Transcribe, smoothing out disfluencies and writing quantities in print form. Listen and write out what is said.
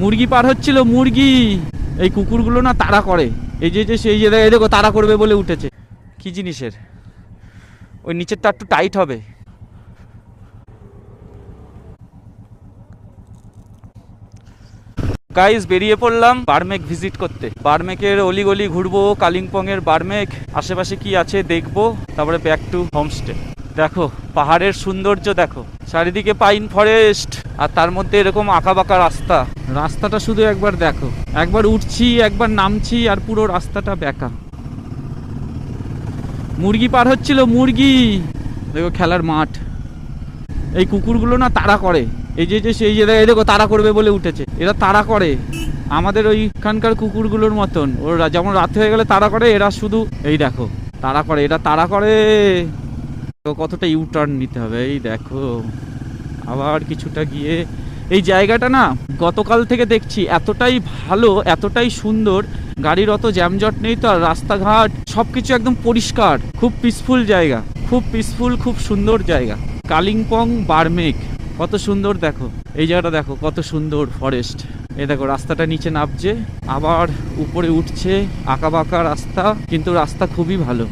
মুরগি পার হচ্ছিল, মুরগি। এই কুকুরগুলো না তাড়া করে, এই যে যে সেই যে দেখো তাড়া করবে বলে উঠেছে। কি জিনিসের? ওই নিচেরটা একটু টাইট হবে। গাইস, বেরিয়ে পড়লাম বার্মেক ভিজিট করতে। বার্মেকের অলিগলি ঘুরবো, কালিম্পং এর বার্মেক, আশেপাশে কি আছে দেখবো, তারপরে ব্যাক টু হোমস্টে। দেখো পাহাড়ের সৌন্দর্য, দেখো চারিদিকে পাইন ফরেস্ট, আর তার মধ্যে এরকম আঁকাবাঁকা রাস্তা। রাস্তাটা শুধু একবার দেখো, একবার উঠছি একবার নামছি আর পুরো রাস্তাটা বেঁকা। মুরগি পার হচ্ছিল, মুরগি। দেখো খেলার মাঠ। এই কুকুরগুলো না তাড়া করে, এই যে যে সেই যে দেখো তাড়া করবে বলে উঠেছে। এরা তাড়া করে আমাদের ওইখানকার কুকুরগুলোর মতন। ওরা যেমন রাত হয়ে গেলে তাড়া করে, এরা শুধু এই দেখো তাড়া করে, এরা তাড়া করে। কতটা ইউটার্ন নিতে হবে, এই দেখো আবার কিছুটা গিয়ে। এই জায়গাটা না গতকাল থেকে দেখছি এতটাই ভালো, এতটাই সুন্দর, গাড়ির অত জ্যামজট নেই তো, আর রাস্তাঘাট সবকিছু একদম পরিষ্কার, খুব পিসফুল জায়গা, খুব পিসফুল, খুব সুন্দর জায়গা। কালিম্পং বার্মেক কত সুন্দর, দেখো এই জায়গাটা দেখো কত সুন্দর ফরেস্ট। এই দেখো রাস্তাটা নিচে নামছে, আবার উপরে উঠছে, আঁকাবাঁকা রাস্তা, কিন্তু রাস্তা খুবই ভালো।